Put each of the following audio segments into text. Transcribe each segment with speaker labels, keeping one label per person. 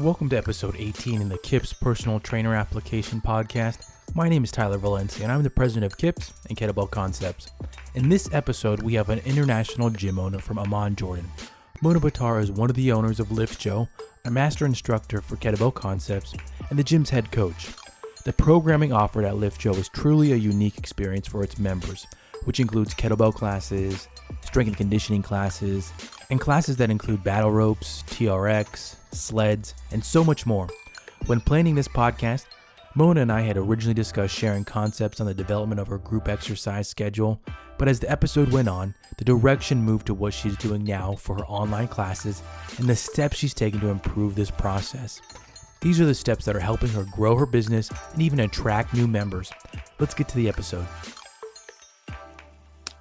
Speaker 1: Welcome to episode 18 in the KIPS Personal Trainer Application Podcast. My name is Tyler Valencia, and I'm the president of KIPS and Kettlebell Concepts. In this episode, we have an international gym owner from Amman, Jordan. Mona Bitar is one of the owners of Lift Joe, a master instructor for Kettlebell Concepts, and the gym's head coach. The programming offered at Lift Joe is truly a unique experience for its members, which includes kettlebell classes, strength and conditioning classes, and classes that include battle ropes, TRX, sleds, and so much more. When planning this podcast, Mona and I had originally discussed sharing concepts on the development of her group exercise schedule, but as the episode went on, the direction moved to what she's doing now for her online classes and the steps she's taken to improve this process. These are the steps that are helping her grow her business and even attract new members. Let's get to the episode.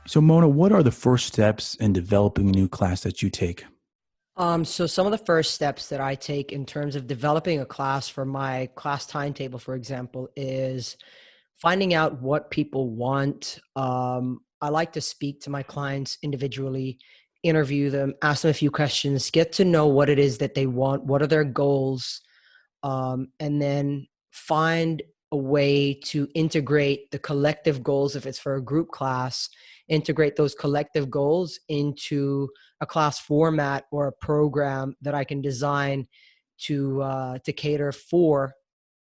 Speaker 1: So Mona, what are the first steps in developing a new class that you take?
Speaker 2: So some of the first steps that I take in terms of developing a class for my class timetable, for example, is finding out what people want. I like to speak to my clients individually, interview them, ask them a few questions, get to know what it is that they want, what are their goals, and then find a way to integrate the collective goals, if it's for a group class, integrate those collective goals into a class format or a program that I can design to cater for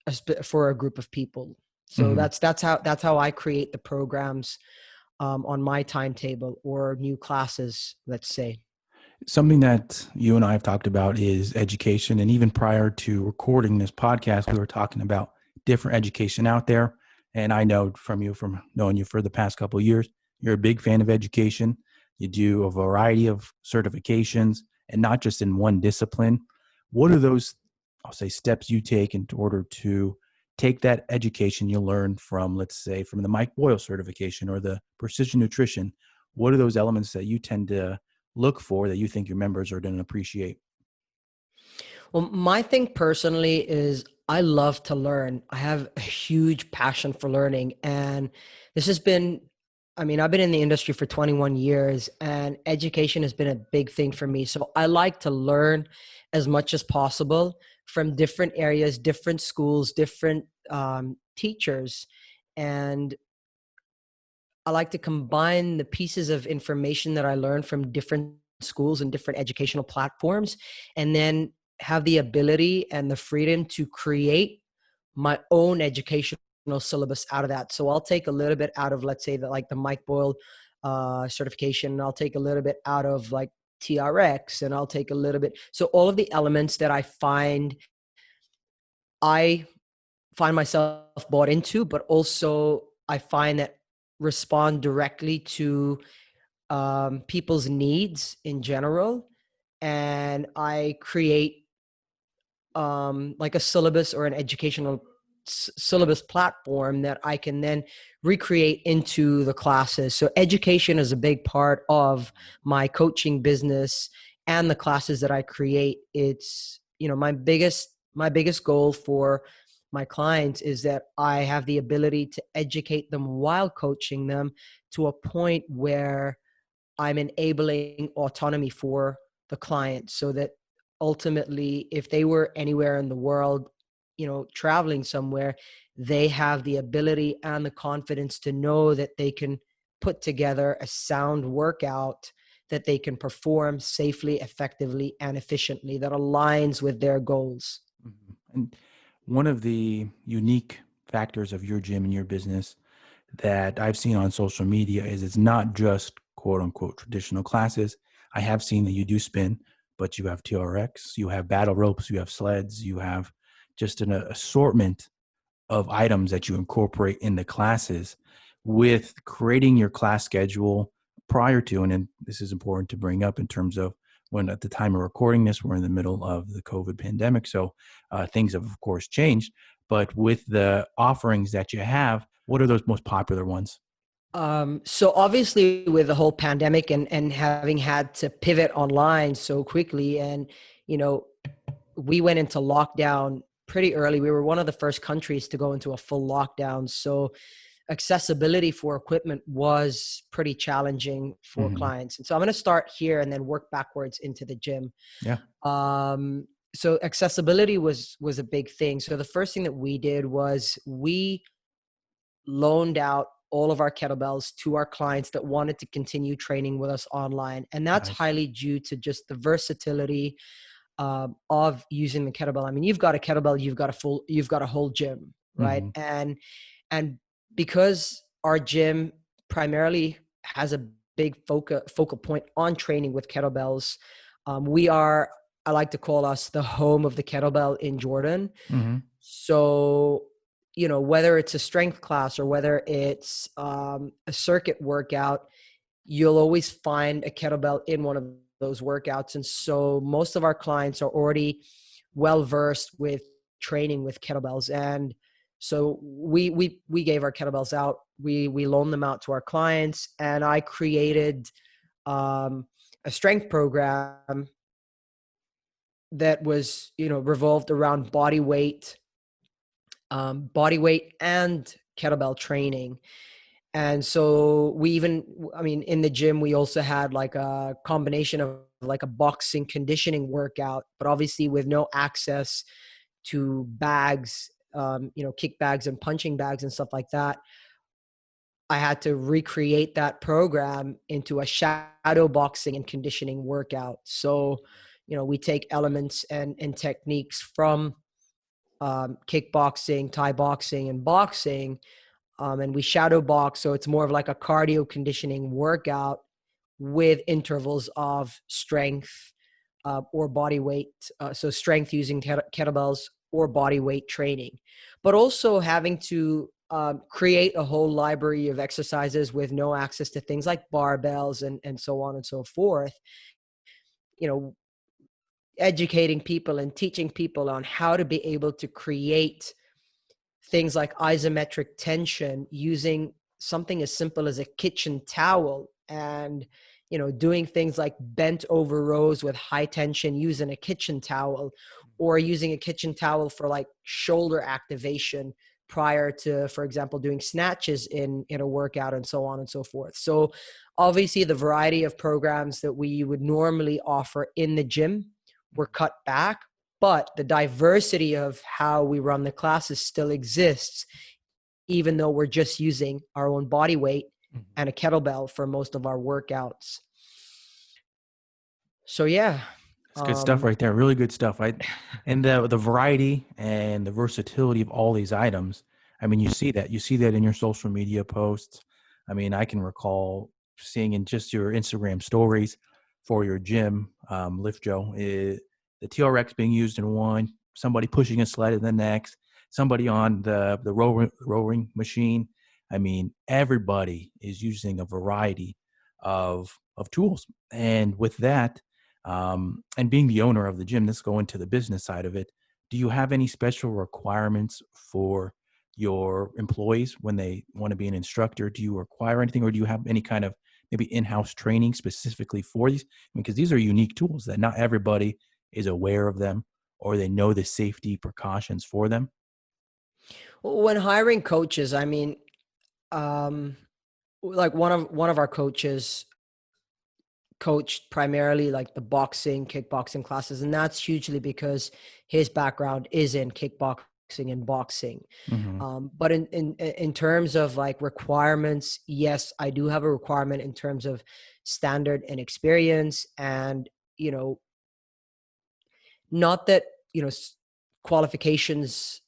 Speaker 2: a group of people. So that's how I create the programs on my timetable or new classes, let's say.
Speaker 1: Something that you and I have talked about is education. And even prior to recording this podcast, we were talking about different education out there. And I know from knowing you for the past couple of years, you're a big fan of education. You do a variety of certifications and not just in one discipline. What are those, I'll say, steps you take in order to take that education you learned from, let's say, from the Mike Boyle certification or the precision nutrition? What are those elements that you tend to look for that you think your members are going to appreciate?
Speaker 2: Well, my thing personally is I love to learn. I have a huge passion for learning. And this has been, I've been in the industry for 21 years and education has been a big thing for me. So I like to learn as much as possible from different areas, different schools, different teachers. And I like to combine the pieces of information that I learned from different schools and different educational platforms, and then have the ability and the freedom to create my own educational syllabus out of that. So I'll take a little bit out of, let's say, the Mike Boyle certification, and I'll take a little bit out of like TRX, and I'll take a little bit. So all of the elements that I find myself bought into, but also I find that respond directly to people's needs in general. And I create like a syllabus or an educational syllabus platform that I can then recreate into the classes. So education is a big part of my coaching business and the classes that I create. It's, my biggest goal for my clients is that I have the ability to educate them while coaching them to a point where I'm enabling autonomy for the client, so that ultimately, if they were anywhere in the world, traveling somewhere, they have the ability and the confidence to know that they can put together a sound workout that they can perform safely, effectively, and efficiently that aligns with their goals.
Speaker 1: And one of the unique factors of your gym and your business that I've seen on social media is it's not just quote unquote traditional classes. I have seen that you do spin, but you have TRX, you have battle ropes, you have sleds, you have just an assortment of items that you incorporate in the classes. With creating your class schedule prior to, and then this is important to bring up in terms of when at the time of recording this, we're in the middle of the COVID pandemic. So things have, of course, changed. But with the offerings that you have, what are those most popular ones?
Speaker 2: So obviously with the whole pandemic and having had to pivot online so quickly, and, we went into lockdown pretty early. We were one of the first countries to go into a full lockdown. So accessibility for equipment was pretty challenging for clients. And so I'm going to start here and then work backwards into the gym.
Speaker 1: Yeah.
Speaker 2: so accessibility was a big thing. So the first thing that we did was we loaned out all of our kettlebells to our clients that wanted to continue training with us online. And that's
Speaker 1: Nice.
Speaker 2: highly due to just the versatility of using the kettlebell. I mean, you've got a kettlebell, you've got a whole gym, right?
Speaker 1: Mm-hmm.
Speaker 2: And because our gym primarily has a big focal point on training with kettlebells, we are, I like to call us the home of the kettlebell in Jordan.
Speaker 1: Mm-hmm.
Speaker 2: So, whether it's a strength class or whether it's a circuit workout, you'll always find a kettlebell in one of those workouts. And so most of our clients are already well versed with training with kettlebells. And so we gave our kettlebells out. We loaned them out to our clients, and I created a strength program that was, revolved around body weight and kettlebell training. And so in the gym, we also had like a combination of like a boxing conditioning workout, but obviously with no access to bags, kick bags and punching bags and stuff like that. I had to recreate that program into a shadow boxing and conditioning workout. So, we take elements and techniques from kickboxing, Thai boxing, and boxing, and we shadow box. So it's more of like a cardio conditioning workout with intervals of strength or body weight. So strength using kettlebells or body weight training, but also having to create a whole library of exercises with no access to things like barbells and so on and so forth. Educating people and teaching people on how to be able to create things like isometric tension using something as simple as a kitchen towel, and doing things like bent over rows with high tension using a kitchen towel, or using a kitchen towel for like shoulder activation prior to, for example, doing snatches in a workout, and so on and so forth. So obviously the variety of programs that we would normally offer in the gym were cut back, but the diversity of how we run the classes still exists, even though we're just using our own body weight and a kettlebell for most of our workouts. So yeah.
Speaker 1: It's good stuff right there. Really good stuff. And the variety and the versatility of all these items. I mean, you see that in your social media posts. I mean, I can recall seeing in just your Instagram stories for your gym, Lift Joe, the TRX being used in one, somebody pushing a sled in the next, somebody on the rowing machine. I mean, everybody is using a variety of tools. And with that, and being the owner of the gym, let's go into the business side of it. Do you have any special requirements for your employees when they want to be an instructor? Do you require anything, or do you have any kind of maybe in-house training specifically for these? Because these are unique tools that not everybody is aware of them, or they know the safety precautions for them.
Speaker 2: When hiring coaches, I mean, like one of our coaches coached primarily like the boxing, kickboxing classes, and that's hugely because his background is in kickboxing and boxing.
Speaker 1: Mm-hmm.
Speaker 2: But in terms of like requirements, yes, I do have a requirement in terms of standard and experience, and not that qualifications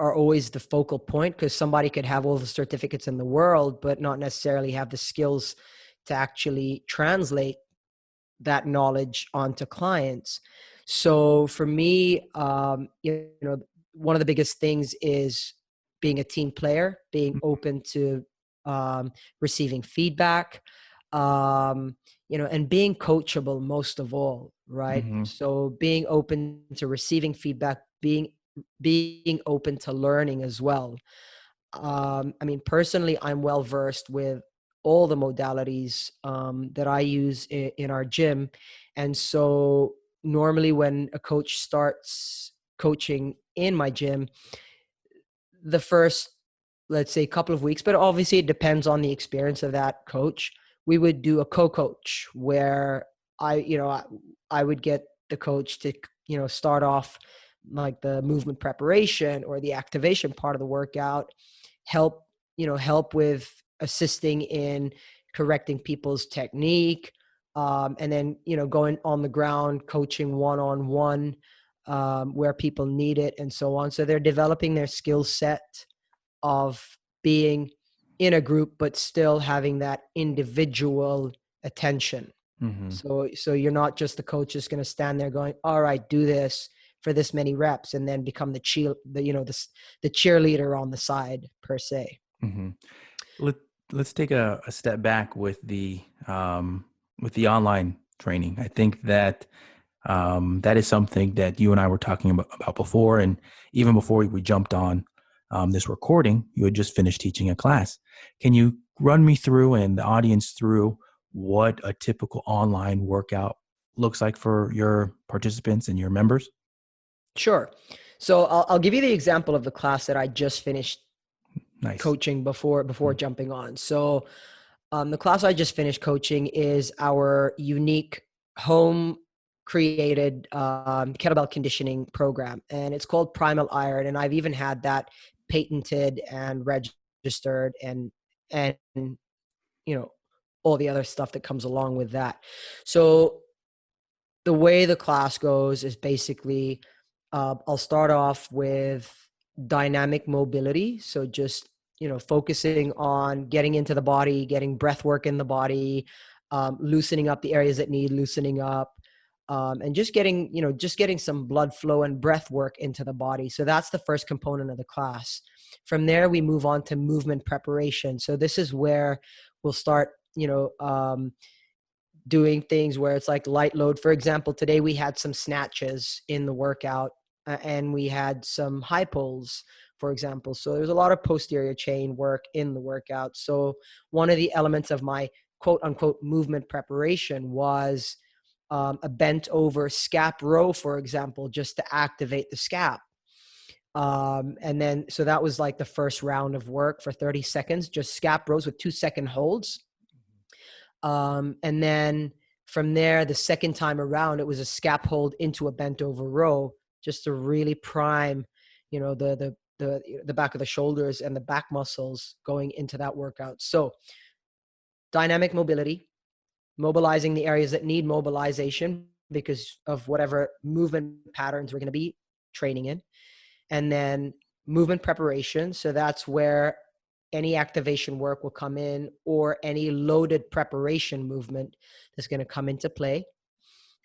Speaker 2: are always the focal point, because somebody could have all the certificates in the world but not necessarily have the skills to actually translate that knowledge onto clients. So for me, one of the biggest things is being a team player, being open to receiving feedback, and being coachable most of all, right?
Speaker 1: Mm-hmm.
Speaker 2: So being open to receiving feedback, being open to learning as well. I mean, personally, I'm well versed with all the modalities that I use in our gym. And so normally when a coach starts coaching in my gym, the first, let's say, couple of weeks, but obviously it depends on the experience of that coach, we would do a co-coach where I would get the coach to start off like the movement preparation or the activation part of the workout, help with assisting in correcting people's technique, and then going on the ground coaching one-on-one, where people need it and so on. So they're developing their skill set of being in a group but still having that individual attention.
Speaker 1: Mm-hmm.
Speaker 2: So you're not just the coach just going to stand there going, all right, do this for this many reps, and then become the cheerleader on the side per se.
Speaker 1: Mm-hmm. Let's take a step back with the online training. I think that that is something that you and I were talking about before, and even before we jumped on this recording, you had just finished teaching a class. Can you run me through and the audience through what a typical online workout looks like for your participants and your members?
Speaker 2: Sure. So I'll give you the example of the class that I just finished
Speaker 1: Nice.
Speaker 2: coaching before jumping on. So the class I just finished coaching is our unique home created kettlebell conditioning program, and it's called Primal Iron. And I've even had that patented and registered, and all the other stuff that comes along with that. So the way the class goes is basically, I'll start off with dynamic mobility. So just, focusing on getting into the body, getting breath work in the body, loosening up the areas that need loosening up, and just getting some blood flow and breath work into the body. So that's the first component of the class. From there, we move on to movement preparation. So this is where we'll start, doing things where it's like light load. For example, today we had some snatches in the workout, and we had some high pulls, for example. So there's a lot of posterior chain work in the workout. So one of the elements of my quote unquote movement preparation was a bent over scap row, for example, just to activate the scap. And then, so that was like the first round of work for 30 seconds, just scap rows with 2-second holds. And then from there, the second time around, it was a scap hold into a bent over row, just to really prime, the back of the shoulders and the back muscles going into that workout. So dynamic mobility, mobilizing the areas that need mobilization because of whatever movement patterns we're going to be training in. And then movement preparation. So that's where any activation work will come in, or any loaded preparation movement that's going to come into play.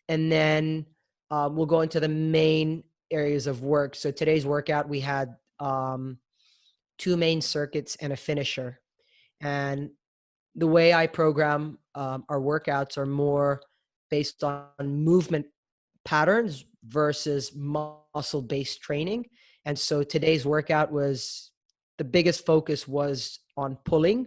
Speaker 2: And then we'll go into the main areas of work. So today's workout, we had 2 main circuits and a finisher. And the way I program our workouts are more based on movement patterns versus muscle-based training. And so today's workout was, the biggest focus was on pulling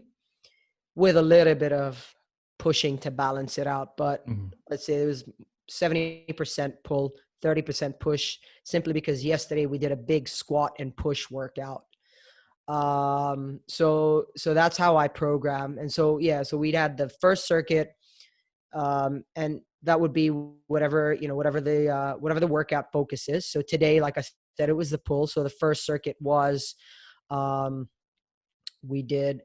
Speaker 2: with a little bit of pushing to balance it out. But let's say it was 70% pull, 30% push, simply because yesterday we did a big squat and push workout. So that's how I program. And so, so we'd had the first circuit, and that would be whatever the workout focus is. So today, like I said, it was the pull. So the first circuit was, we did,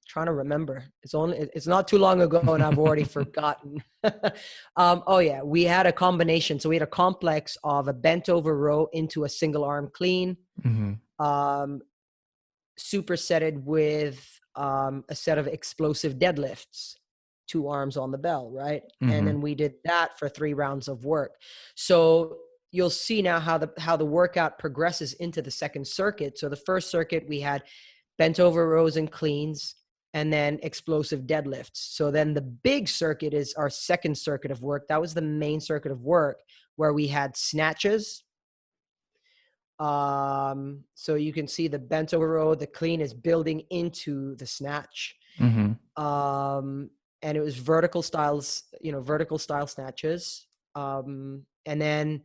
Speaker 2: trying to remember, it's not too long ago and I've already forgotten. We had a combination. So we had a complex of a bent over row into a single arm clean, supersetted with a set of explosive deadlifts, 2 arms on the bell, right? And then we did that for 3 rounds of work. So you'll see now how the workout progresses into the second circuit. So the first circuit, we had bent over rows and cleans, and then explosive deadlifts. So then the big circuit is our second circuit of work. That was the main circuit of work, where we had snatches. So you can see the bent over row, the clean is building into the snatch. And it was vertical style snatches. And then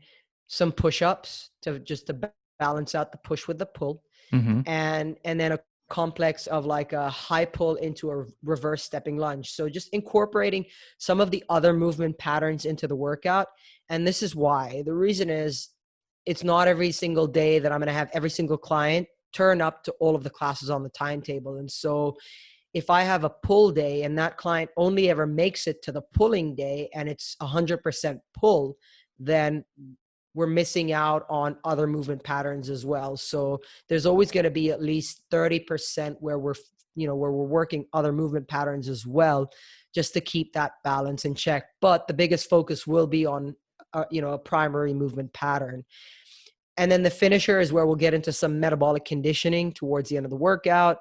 Speaker 2: some push-ups to balance out the push with the pull. And then of complex of like a high pull into a reverse stepping lunge. So just incorporating some of the other movement patterns into the workout. And this is why. The reason is it's not every single day that I'm going to have every single client turn up to all of the classes on the timetable. And so if I have a pull day and that client only ever makes it to the pulling day and it's 100% pull, then we're missing out on other movement patterns as well. So there's always going to be at least 30% where we're working other movement patterns as well, just to keep that balance in check. But the biggest focus will be on, a primary movement pattern. And then the finisher is where we'll get into some metabolic conditioning towards the end of the workout.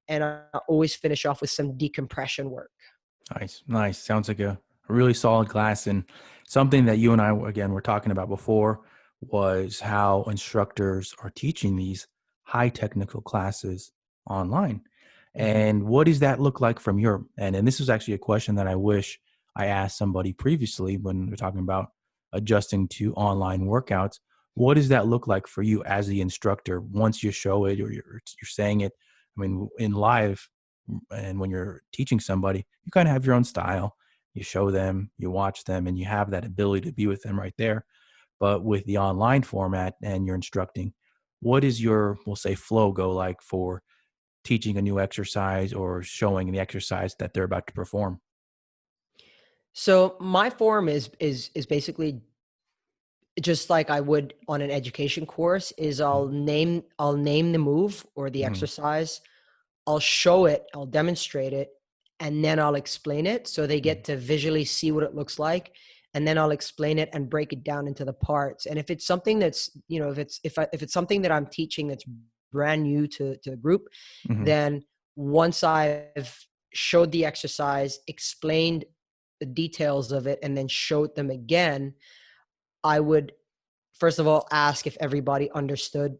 Speaker 2: And I always finish off with some decompression work.
Speaker 1: Nice. Sounds like a really solid class. And something that you and I, again, were talking about before was how instructors are teaching these high technical classes online. And what does that look like from your end? And this was actually a question that I wish I asked somebody previously when we were talking about adjusting to online workouts. What does that look like for you as the instructor once you show it or you're saying it? I mean, in live and when you're teaching somebody, you kind of have your own style. You show them, you watch them, and you have that ability to be with them right there. But with the online format and you're instructing, what is your, we'll say, flow go like for teaching a new exercise or showing the exercise that they're about to perform?
Speaker 2: So my form is basically just like I would on an education course. Is I'll name the move or the
Speaker 1: Mm-hmm.
Speaker 2: exercise. I'll show it, I'll demonstrate it, and then I'll explain it so they get to visually see what it looks like. And then I'll explain it and break it down into the parts. And if it's something that's, if it's something that I'm teaching that's brand new to the group,
Speaker 1: Mm-hmm.
Speaker 2: then once I've showed the exercise, explained the details of it, and then showed them again, I would first of all ask if everybody understood.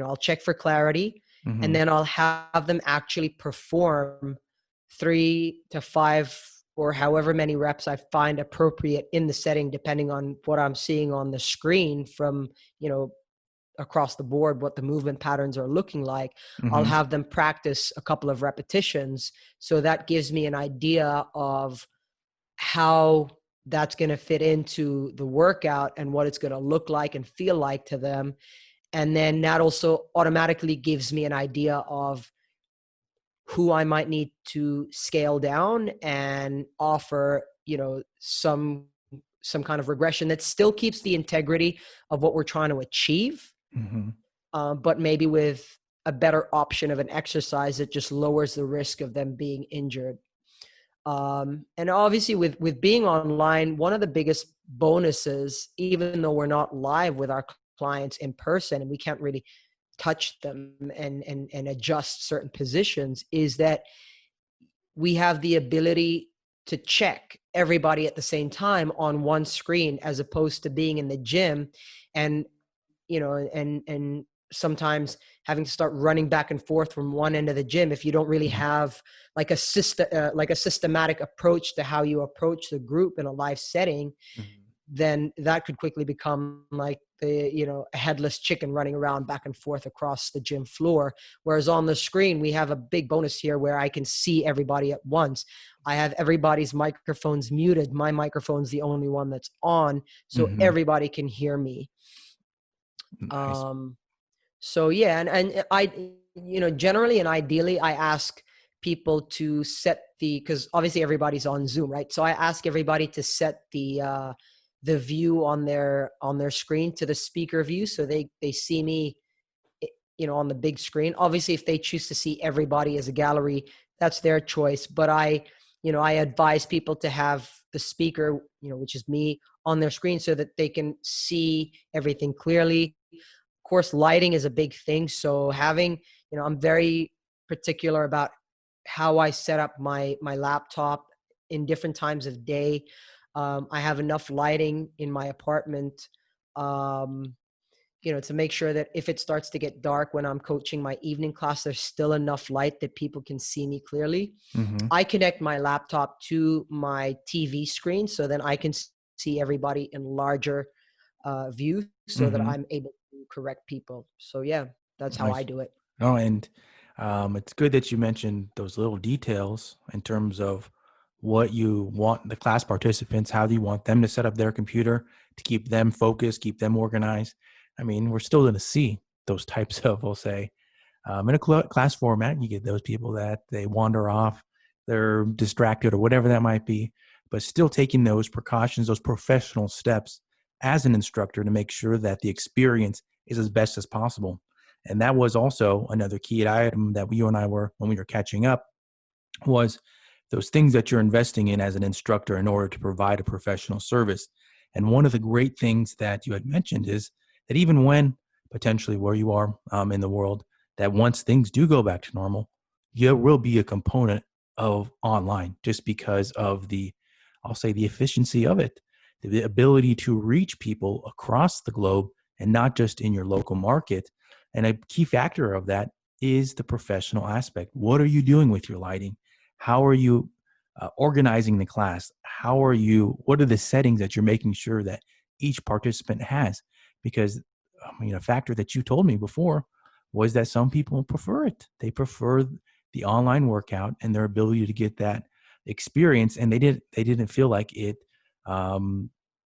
Speaker 2: I'll check for clarity, and
Speaker 1: Mm-hmm.
Speaker 2: then I'll have them actually perform 3 to 5 or however many reps I find appropriate in the setting, depending on what I'm seeing on the screen from, across the board, what the movement patterns are looking like. I'll
Speaker 1: Mm-hmm.
Speaker 2: have them practice a couple of repetitions. So that gives me an idea of how that's going to fit into the workout and what it's going to look like and feel like to them. And then that also automatically gives me an idea of who I might need to scale down and offer, some kind of regression that still keeps the integrity of what we're trying to achieve,
Speaker 1: Mm-hmm.
Speaker 2: but maybe with a better option of an exercise that just lowers the risk of them being injured. And obviously with being online, one of the biggest bonuses, even though we're not live with our clients in person and we can't really touch them and adjust certain positions, is that we have the ability to check everybody at the same time on one screen, as opposed to being in the gym and, and sometimes having to start running back and forth from one end of the gym if you don't really have like a systematic approach to how you approach the group in a live setting.
Speaker 1: Mm-hmm.
Speaker 2: Then that could quickly become like a headless chicken running around back and forth across the gym floor. Whereas on the screen, we have a big bonus here where I can see everybody at once. I have everybody's microphones muted. My microphone's the only one that's on, so
Speaker 1: Mm-hmm.
Speaker 2: everybody can hear me.
Speaker 1: Nice.
Speaker 2: So yeah, and I, generally and ideally, I ask people to set because obviously everybody's on Zoom, right? So I ask everybody to set the view on their screen to the speaker view, so they see me, on the big screen. Obviously, if they choose to see everybody as a gallery, that's their choice. But I advise people to have the speaker, which is me, on their screen so that they can see everything clearly. Of course, lighting is a big thing. So having, I'm very particular about how I set up my laptop in different times of day. I have enough lighting in my apartment, to make sure that if it starts to get dark when I'm coaching my evening class, there's still enough light that people can see me clearly.
Speaker 1: Mm-hmm.
Speaker 2: I connect my laptop to my TV screen so then I can see everybody in larger view so that
Speaker 1: Mm-hmm.
Speaker 2: I'm able to correct people. So yeah, that's how I
Speaker 1: Nice.
Speaker 2: do it.
Speaker 1: No, and It's good that you mentioned those little details in terms of what you want the class participants, how do you want them to set up their computer to keep them focused, keep them organized. I mean, we're still going to see those types of, we'll say, in a class format, you get those people that they wander off, they're distracted or whatever that might be, but still taking those precautions, those professional steps as an instructor to make sure that the experience is as best as possible. And that was also another key item that you and I were, when we were catching up, was those things that you're investing in as an instructor in order to provide a professional service. And one of the great things that you had mentioned is that even when potentially where you are in the world, that once things do go back to normal, there will be a component of online just because of the, I'll say, the efficiency of it, the ability to reach people across the globe and not just in your local market. And a key factor of that is the professional aspect. What are you doing with your lighting? How are you organizing the class? What are the settings that you're making sure that each participant has? Because a factor that you told me before was that some people prefer it. They prefer the online workout and their ability to get that experience, and they didn't feel like it that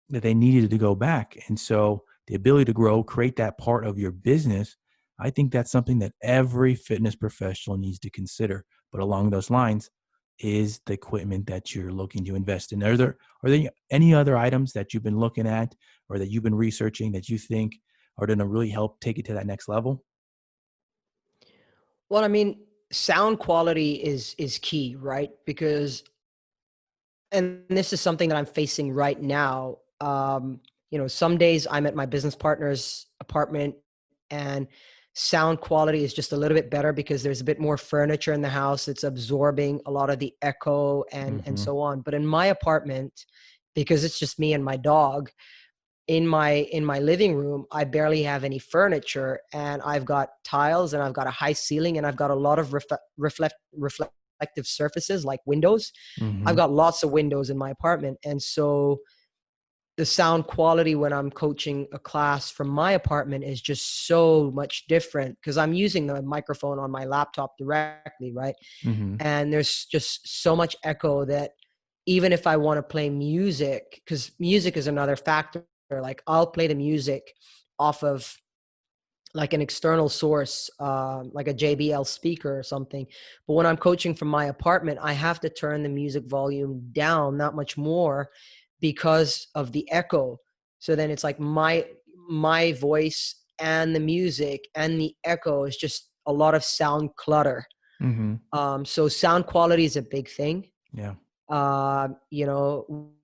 Speaker 1: they needed to go back. And so the ability to grow, create that part of your business, I think that's something that every fitness professional needs to consider. But along those lines is the equipment that you're looking to invest in. Are there any other items that you've been looking at or that you've been researching that you think are going to really help take it to that next level?
Speaker 2: Well, I mean, sound quality is key, right? Because, and this is something that I'm facing right now. Some days I'm at my business partner's apartment and sound quality is just a little bit better because there's a bit more furniture in the house. It's absorbing a lot of the echo and
Speaker 1: Mm-hmm.
Speaker 2: so on. But in my apartment, because it's just me and my dog, in my living room, I barely have any furniture, and I've got tiles, and I've got a high ceiling, and I've got a lot of reflective surfaces like windows. I've
Speaker 1: Mm-hmm.
Speaker 2: got lots of windows in my apartment, and so the sound quality when I'm coaching a class from my apartment is just so much different because I'm using the microphone on my laptop directly, right?
Speaker 1: Mm-hmm.
Speaker 2: And there's just so much echo that even if I want to play music, because music is another factor, like I'll play the music off of like an external source, like a JBL speaker or something. But when I'm coaching from my apartment, I have to turn the music volume down not much more because of the echo. So then it's like my voice and the music and the echo is just a lot of sound clutter.
Speaker 1: Mm-hmm.
Speaker 2: So sound quality is a big thing.
Speaker 1: Yeah.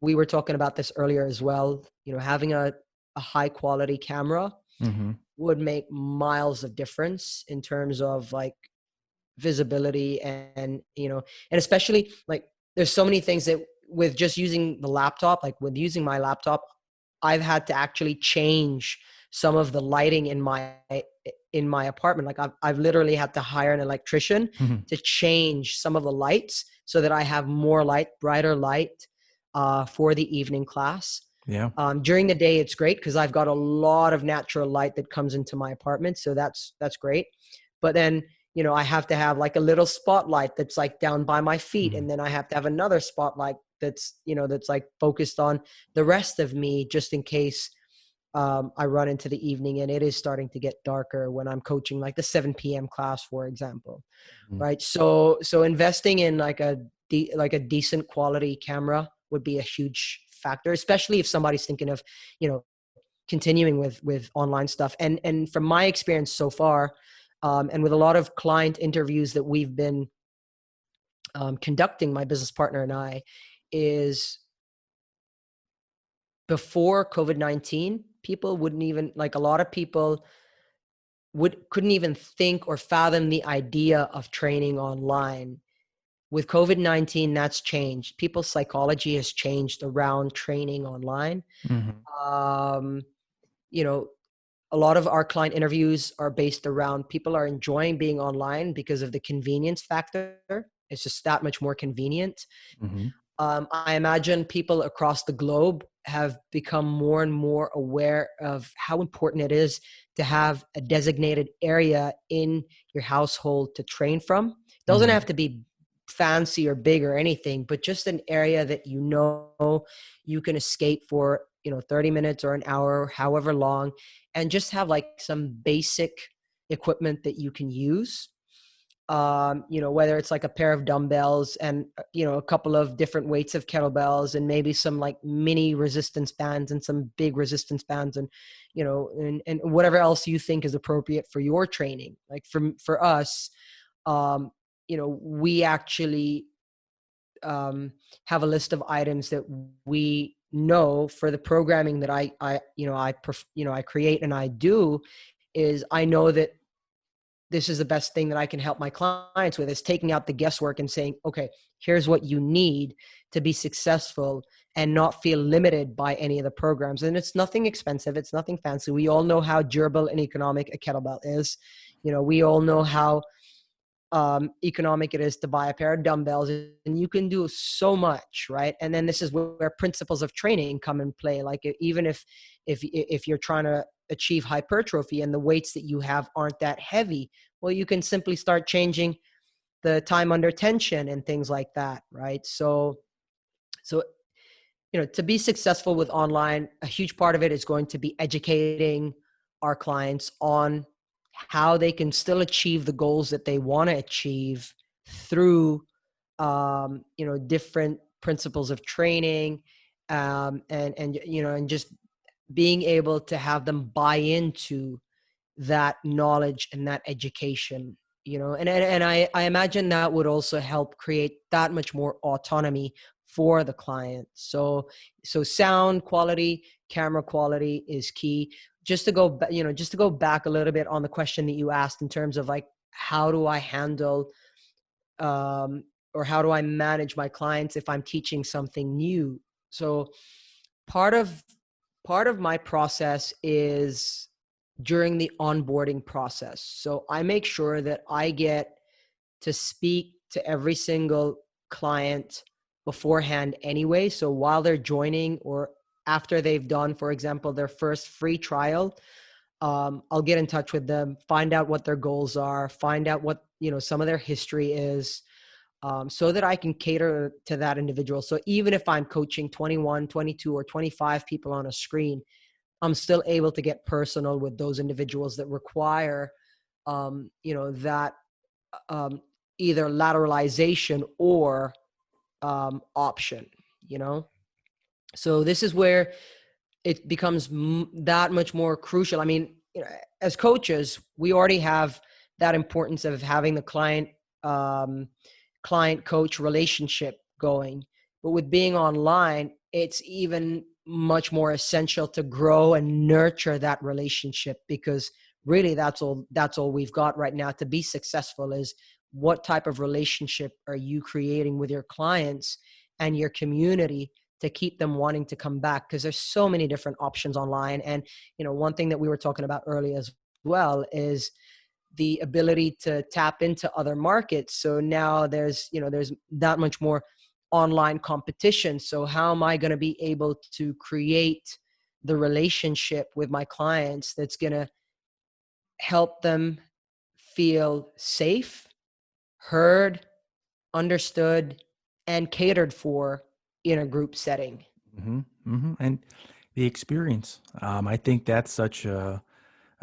Speaker 2: We were talking about this earlier as well. Having a high quality camera
Speaker 1: Mm-hmm.
Speaker 2: would make miles of difference in terms of like visibility and especially like there's so many things that with just using the laptop, like with using my laptop, I've had to actually change some of the lighting in my apartment. Like I've literally had to hire an electrician
Speaker 1: Mm-hmm.
Speaker 2: to change some of the lights so that I have more light, brighter light for the evening class.
Speaker 1: Yeah.
Speaker 2: During the day, it's great because I've got a lot of natural light that comes into my apartment, so that's great. But then, I have to have like a little spotlight that's like down by my feet,
Speaker 1: Mm-hmm.
Speaker 2: and then I have to have another spotlight that's like focused on the rest of me, just in case I run into the evening and it is starting to get darker when I'm coaching like the 7 p.m. class, for example, right? So investing in like a decent quality camera would be a huge factor, especially if somebody's thinking of, continuing with online stuff. And from my experience so far, and with a lot of client interviews that we've been conducting, my business partner and I, is before COVID-19, people wouldn't even like a lot of people couldn't even think or fathom the idea of training online. With COVID-19, that's changed. People's psychology has changed around training online.
Speaker 1: Mm-hmm.
Speaker 2: Um, you know, a lot of our client interviews are based around people are enjoying being online because of the convenience factor. It's just that much more convenient.
Speaker 1: Mm-hmm.
Speaker 2: I imagine people across the globe have become more and more aware of how important it is to have a designated area in your household to train from. It doesn't
Speaker 1: Mhm.
Speaker 2: have to be fancy or big or anything, but just an area that you know you can escape for, 30 minutes or an hour, however long, and just have like some basic equipment that you can use. Whether it's like a pair of dumbbells and, a couple of different weights of kettlebells and maybe some like mini resistance bands and some big resistance bands and, and whatever else you think is appropriate for your training. Like for us, um, we actually have a list of items that we know for the programming that I create and I do is I know that this is the best thing that I can help my clients with is taking out the guesswork and saying, okay, here's what you need to be successful and not feel limited by any of the programs. And it's nothing expensive. It's nothing fancy. We all know how durable and economic a kettlebell is. We all know how economic it is to buy a pair of dumbbells, and you can do so much, right? And then this is where principles of training come in play. Like even if you're trying to achieve hypertrophy and the weights that you have aren't that heavy, well, you can simply start changing the time under tension and things like that, right? So to be successful with online, a huge part of it is going to be educating our clients on how they can still achieve the goals that they want to achieve through, different principles of training, and just being able to have them buy into that knowledge and that education, and I imagine that would also help create that much more autonomy for the client. So sound quality, camera quality is key. Just to go back a little bit on the question that you asked in terms of like, how do I handle, or how do I manage my clients if I'm teaching something new? So part of part of my process is during the onboarding process. So I make sure that I get to speak to every single client beforehand anyway. So while they're joining or after they've done, for example, their first free trial, I'll get in touch with them, find out what their goals are, find out what, some of their history is, so that I can cater to that individual. So even if I'm coaching 21, 22, or 25 people on a screen, I'm still able to get personal with those individuals that require, that um, either lateralization or option, you know? So this is where it becomes that much more crucial. I mean, as coaches, we already have that importance of having the um, client coach relationship going. But with being online, it's even much more essential to grow and nurture that relationship, because really that's all we've got right now to be successful is what type of relationship are you creating with your clients and your community to keep them wanting to come back, because there's so many different options online. And one thing that we were talking about earlier as well is the ability to tap into other markets. So now there's that much more online competition. So how am I going to be able to create the relationship with my clients that's going to help them feel safe, heard, understood, and catered for in a group setting?
Speaker 1: And the experience. I think that's such a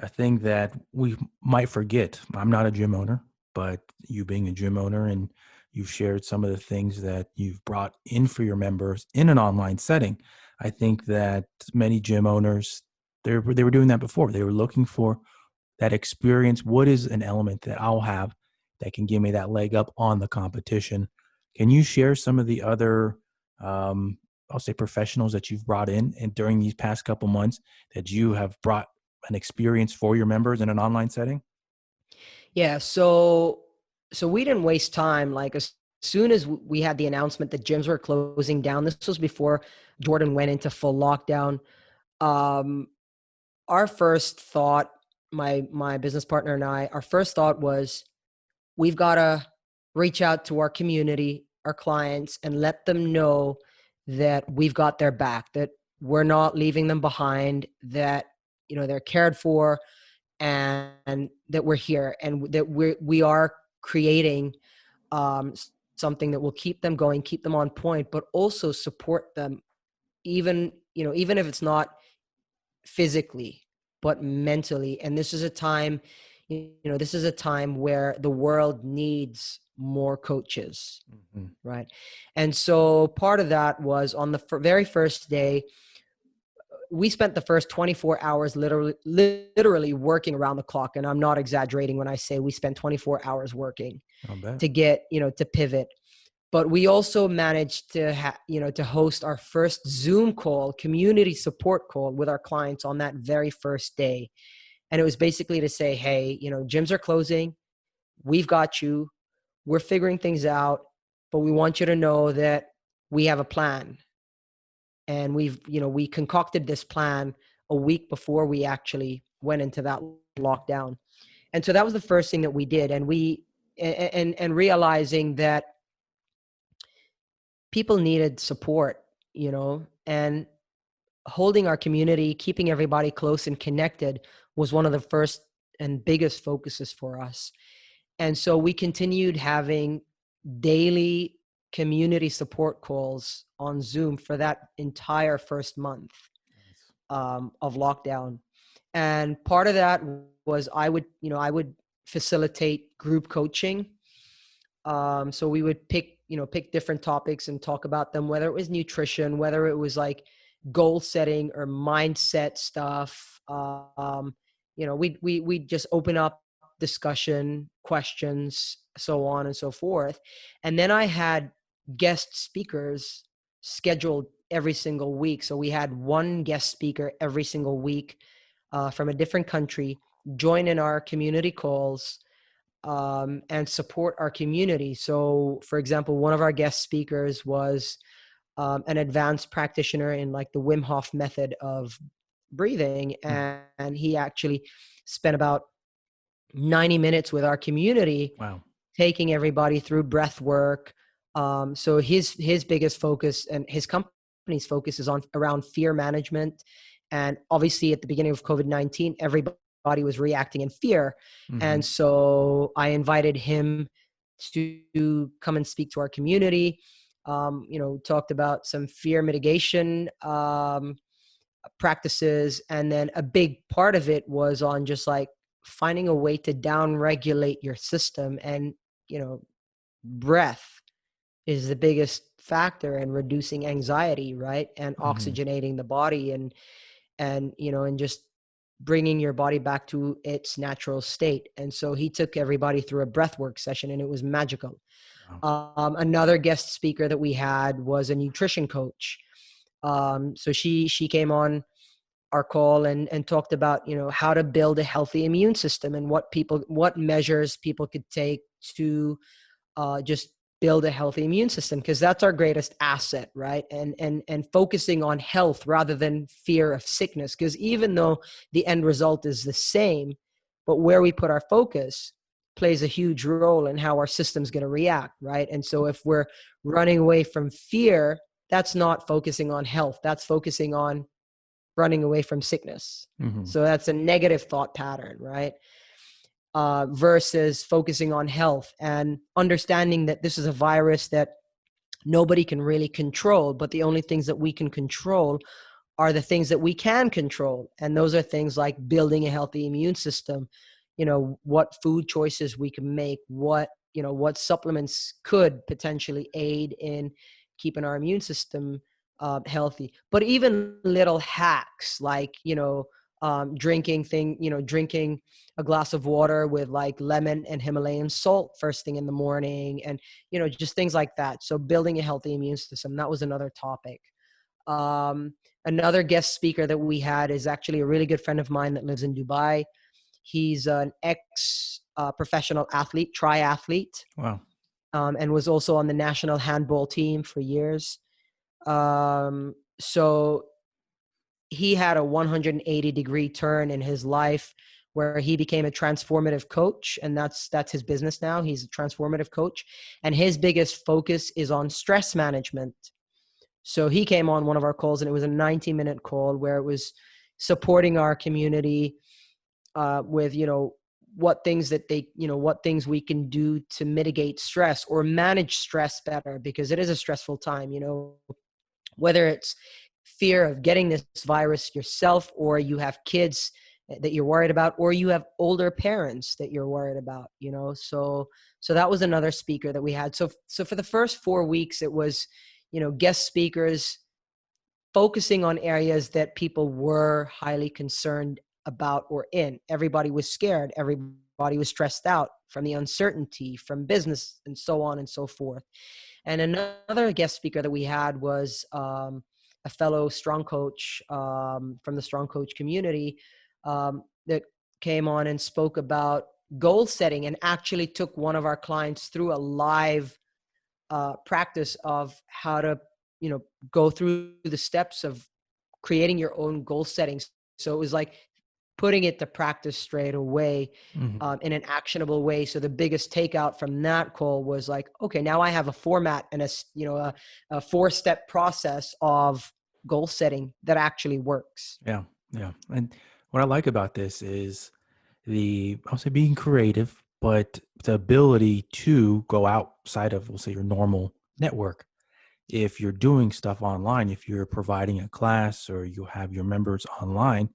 Speaker 1: thing that we might forget. I'm not a gym owner, but you being a gym owner and you've shared some of the things that you've brought in for your members in an online setting. I think that many gym owners, they were doing that before. They were looking for that experience. What is an element that I'll have that can give me that leg up on the competition? Can you share some of the other, I'll say, professionals that you've brought in and during these past couple months that you have brought an experience for your members in an online setting?
Speaker 2: Yeah. So we didn't waste time. Like as soon as we had the announcement that gyms were closing down, this was before Jordan went into full lockdown. Um, our first thought, my business partner and I, our first thought was, we've got to reach out to our community, our clients, and let them know that we've got their back, that we're not leaving them behind, that, they're cared for, and that we're here, and that we are creating um, something that will keep them going, keep them on point, but also support them, even if it's not physically, but mentally. And this is a time, this is a time where the world needs more coaches,
Speaker 1: Mhm.
Speaker 2: right? And so part of that was on the very first day, we spent the first 24 hours literally working around the clock. And I'm not exaggerating when I say we spent 24 hours working
Speaker 1: I'll bet.
Speaker 2: to get, to pivot. But we also managed to to host our first Zoom call, community support call with our clients on that very first day. And it was basically to say, hey, gyms are closing. We've got you. We're figuring things out, but we want you to know that we have a plan. And we concocted this plan a week before we actually went into that lockdown. And so that was the first thing that we did. And and realizing that people needed support, and holding our community, keeping everybody close and connected was one of the first and biggest focuses for us. And so we continued having daily community support calls on Zoom for that entire first month
Speaker 1: Nice.
Speaker 2: of lockdown. And part of that was I would facilitate group coaching. So we would pick different topics and talk about them, whether it was nutrition, whether it was like goal setting or mindset stuff. We'd just open up discussion, questions, so on and so forth. And then I had guest speakers scheduled every single week. So we had one guest speaker every single week from a different country join in our community calls and support our community. So, for example, one of our guest speakers was an advanced practitioner in like the Wim Hof method of breathing, and he actually spent about 90 minutes with our community,
Speaker 1: Wow.
Speaker 2: taking everybody through breath work. So his biggest focus and his company's focus is on around fear management. And obviously at the beginning of COVID-19, everybody was reacting in fear. And so I invited him to come and speak to our community. Talked about some fear mitigation practices. And then a big part of it was on just like finding a way to down regulate your system. And, breath is the biggest factor in reducing anxiety, right? And oxygenating the body and just bringing your body back to its natural state. And so he took everybody through a breathwork session, and it was magical.
Speaker 1: Wow.
Speaker 2: Another guest speaker that we had was a nutrition coach. So she came on our call and talked about, how to build a healthy immune system and what measures people could take to just build a healthy immune system, because that's our greatest asset, right? And focusing on health rather than fear of sickness, because even though the end result is the same, but where we put our focus plays a huge role in how our system's going to react, right? And so if we're running away from fear, that's not focusing on health, that's focusing on running away from sickness. So that's a negative thought pattern, right? Versus focusing on health and understanding that this is a virus that nobody can really control, but the only things that we can control are the things that we can control. And those are things like building a healthy immune system, what food choices we can make, what supplements could potentially aid in keeping our immune system healthy. But even little hacks like, drinking a glass of water with like lemon and Himalayan salt first thing in the morning, and, just things like that. So building a healthy immune system, that was another topic. Another guest speaker that we had is actually a really good friend of mine that lives in Dubai. He's an ex professional athlete, triathlete,
Speaker 1: Wow.
Speaker 2: and was also on the national handball team for years. So he had a 180-degree turn in his life where he became a transformative coach, and that's his business now. He's a transformative coach, and his biggest focus is on stress management. So he came on one of our calls, and it was a 90-minute call where it was supporting our community with, what things that they, what things we can do to mitigate stress or manage stress better, because it is a stressful time, whether it's fear of getting this virus yourself, or you have kids that you're worried about, or you have older parents that you're worried about, so that was another speaker that we had. So for the first 4 weeks, it was, guest speakers focusing on areas that people were highly concerned about or in. Everybody was scared. Everybody was stressed out from the uncertainty, from business, and so on and so forth. And another guest speaker that we had was a fellow strong coach from the strong coach community that came on and spoke about goal setting, and actually took one of our clients through a live practice of how to, go through the steps of creating your own goal settings. So it was like putting it to practice straight away in an actionable way. So the biggest takeout from that call was like, okay, now I have a format and a 4-step process of goal setting that actually works.
Speaker 1: Yeah. Yeah. And what I like about this is I'll say being creative, but the ability to go outside of, we'll say, your normal network. If you're doing stuff online, if you're providing a class or you have your members online,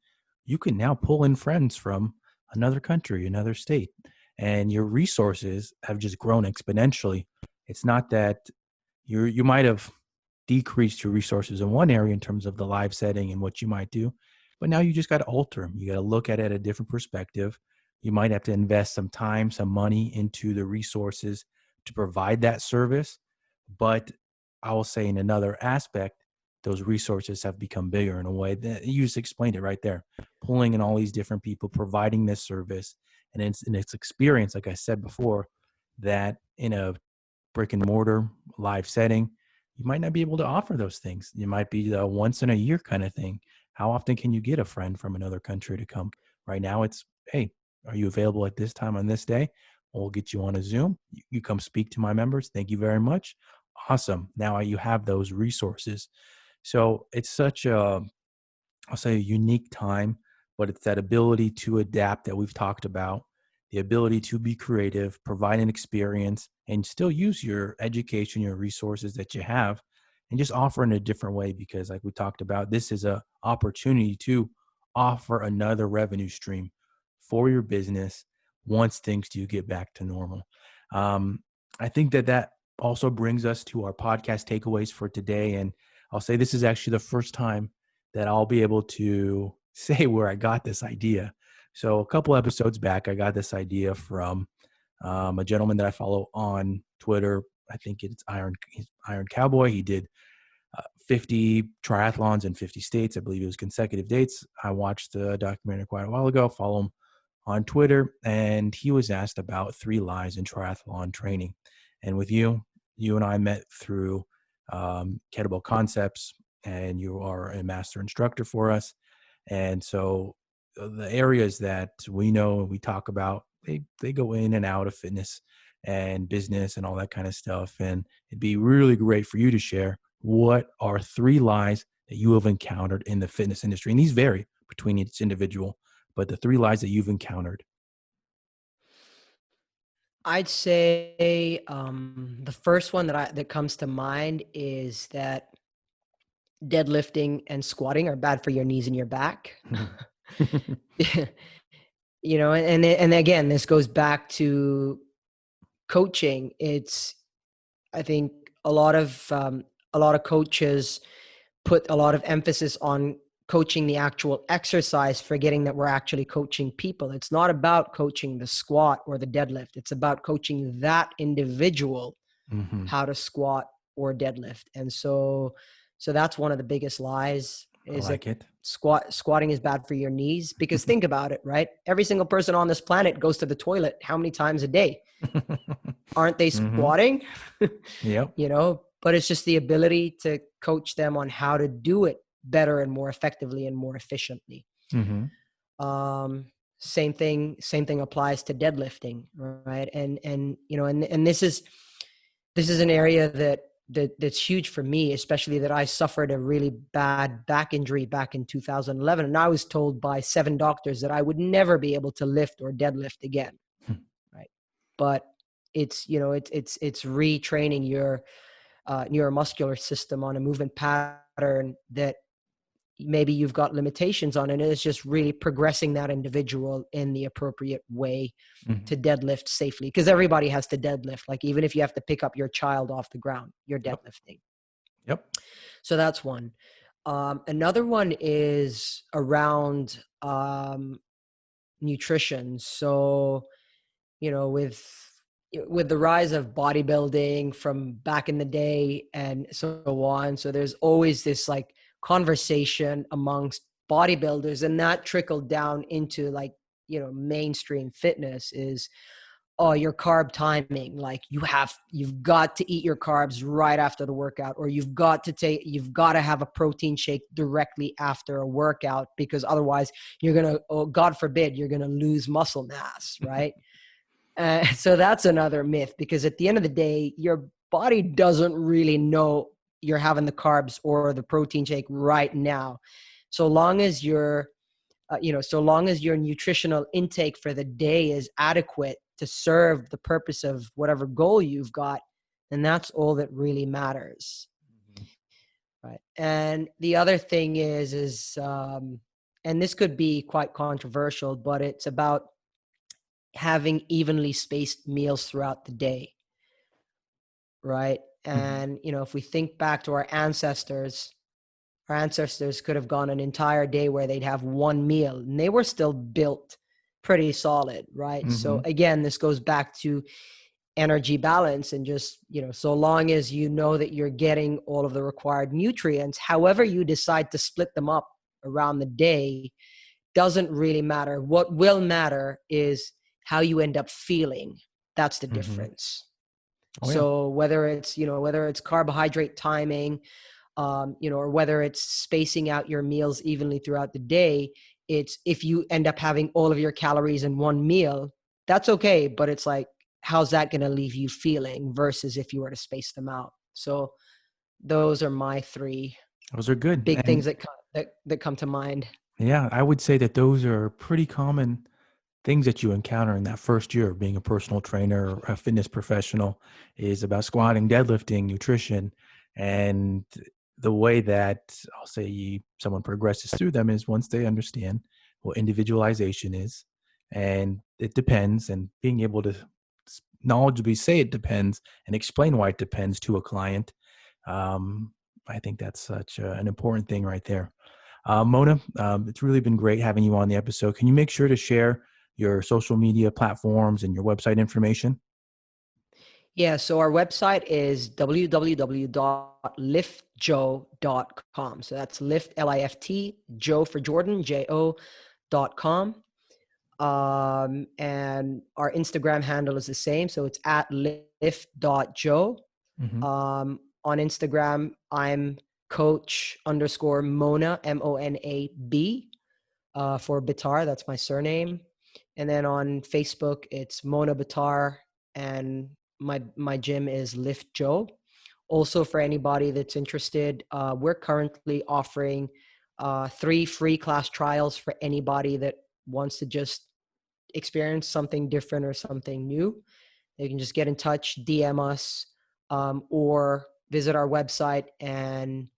Speaker 1: you can now pull in friends from another country, another state, and your resources have just grown exponentially. It's not that you might have decreased your resources in one area in terms of the live setting and what you might do, but now you just got to alter them. You got to look at it at a different perspective. You might have to invest some time, some money into the resources to provide that service. But I will say in another aspect, those resources have become bigger in a way that you just explained it right there, pulling in all these different people, providing this service. And it's experience, like I said before, that in a brick and mortar live setting, you might not be able to offer those things. You might be the once in a year kind of thing. How often can you get a friend from another country to come? Right now it's, hey, are you available at this time on this day? We'll get you on a Zoom. You come speak to my members. Thank you very much. Awesome. Now you have those resources. So it's such a, I'll say, a unique time, but it's that ability to adapt that we've talked about, the ability to be creative, provide an experience, and still use your education, your resources that you have, and just offer in a different way. Because like we talked about, this is a opportunity to offer another revenue stream for your business once things do get back to normal. Um, I think that also brings us to our podcast takeaways for today. And I'll say this is actually the first time that I'll be able to say where I got this idea. So a couple episodes back, I got this idea from a gentleman that I follow on Twitter. I think it's Iron Cowboy. He did 50 triathlons in 50 states. I believe it was consecutive dates. I watched the documentary quite a while ago, follow him on Twitter, and he was asked about 3 lies in triathlon training. And with you and I met through Kettlebell Concepts, and you are a master instructor for us. And so the areas that we know and we talk about, they go in and out of fitness and business and all that kind of stuff. And it'd be really great for you to share what are 3 lies that you have encountered in the fitness industry. And these vary between each individual, but the 3 lies that you've encountered.
Speaker 2: I'd say the first one that comes to mind is that deadlifting and squatting are bad for your knees and your back. And again, this goes back to coaching. I think a lot of coaches put a lot of emphasis on coaching the actual exercise, forgetting that we're actually coaching people. It's not about coaching the squat or the deadlift. It's about coaching that individual
Speaker 1: Mm-hmm.
Speaker 2: how to squat or deadlift. And so that's one of the biggest lies,
Speaker 1: I
Speaker 2: is that
Speaker 1: like it.
Speaker 2: squatting is bad for your knees. Because think about it, right? Every single person on this planet goes to the toilet how many times a day? Aren't they
Speaker 1: Mm-hmm.
Speaker 2: squatting?
Speaker 1: Yep.
Speaker 2: But it's just the ability to coach them on how to do it better and more effectively and more efficiently.
Speaker 1: Mm-hmm.
Speaker 2: Same thing applies to deadlifting, right? And this is an area that's huge for me, especially that I suffered a really bad back injury back in 2011. And I was told by 7 doctors that I would never be able to lift or deadlift again.
Speaker 1: Hmm.
Speaker 2: Right. But it's, it's retraining your neuromuscular system on a movement pattern that maybe you've got limitations on, and it's just really progressing that individual in the appropriate way to deadlift safely, because everybody has to deadlift. Like, even if you have to pick up your child off the ground, you're deadlifting.
Speaker 1: Yep.
Speaker 2: So that's one. Another one is around nutrition. So, with the rise of bodybuilding from back in the day and so on, so there's always this like conversation amongst bodybuilders, and that trickled down into like, mainstream fitness is, oh, your carb timing, like you've got to eat your carbs right after the workout, or you've got to have a protein shake directly after a workout, because otherwise you're going to, oh, God forbid, you're going to lose muscle mass, right? So that's another myth, because at the end of the day, your body doesn't really know you're having the carbs or the protein shake right now. So long as your nutritional intake for the day is adequate to serve the purpose of whatever goal you've got, then that's all that really matters. Right. And the other thing is, and this could be quite controversial, but it's about having evenly spaced meals throughout the day. Right. And, if we think back to our ancestors could have gone an entire day where they'd have one meal and they were still built pretty solid. Right. So again, this goes back to energy balance, and just, so long as you know that you're getting all of the required nutrients, however you decide to split them up around the day doesn't really matter. What will matter is how you end up feeling. That's the difference.
Speaker 1: Oh, yeah.
Speaker 2: So whether it's carbohydrate timing, or whether it's spacing out your meals evenly throughout the day, it's, if you end up having all of your calories in one meal, that's okay. But it's like, how's that going to leave you feeling versus if you were to space them out? So those are my 3.
Speaker 1: Those are good.
Speaker 2: Big things that come to mind.
Speaker 1: Yeah, I would say that those are pretty common things that you encounter in that first year of being a personal trainer or a fitness professional, is about squatting, deadlifting, nutrition. And the way that I'll say someone progresses through them is once they understand what individualization is, and it depends, and being able to knowledgeably say it depends and explain why it depends to a client. I think that's such an important thing right there. Mona, it's really been great having you on the episode. Can you make sure to share your social media platforms and your website information?
Speaker 2: Yeah, so our website is www.liftjoe.com. So that's lift, L-I-F-T, Joe for Jordan, J-O.com. And our Instagram handle is the same. So it's at lift.joe. On Instagram, I'm coach_Mona, M-O-N-A-B, for Bitar. That's my surname. And then on Facebook, it's Mona Bitar, and my gym is Lift Joe. Also, for anybody that's interested, we're currently offering 3 free class trials for anybody that wants to just experience something different or something new. They can just get in touch, DM us, or visit our website and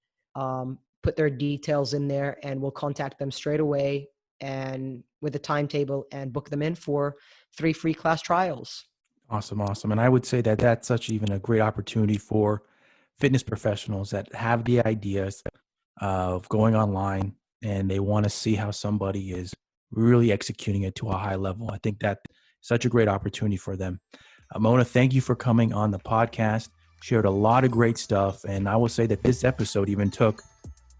Speaker 2: put their details in there, and we'll contact them straight away and with a timetable and book them in for 3 free class trials.
Speaker 1: Awesome. And I would say that that's such even a great opportunity for fitness professionals that have the ideas of going online and they want to see how somebody is really executing it to a high level. I think that's such a great opportunity for them. Mona, thank you for coming on the podcast. Shared a lot of great stuff. And I will say that this episode even took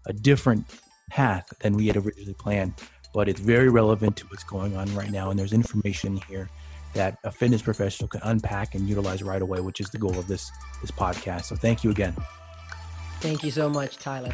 Speaker 1: a different path than we had originally planned, but it's very relevant to what's going on right now. And there's information here that a fitness professional can unpack and utilize right away, which is the goal of this podcast. So thank you again.
Speaker 2: Thank you so much, Tyler.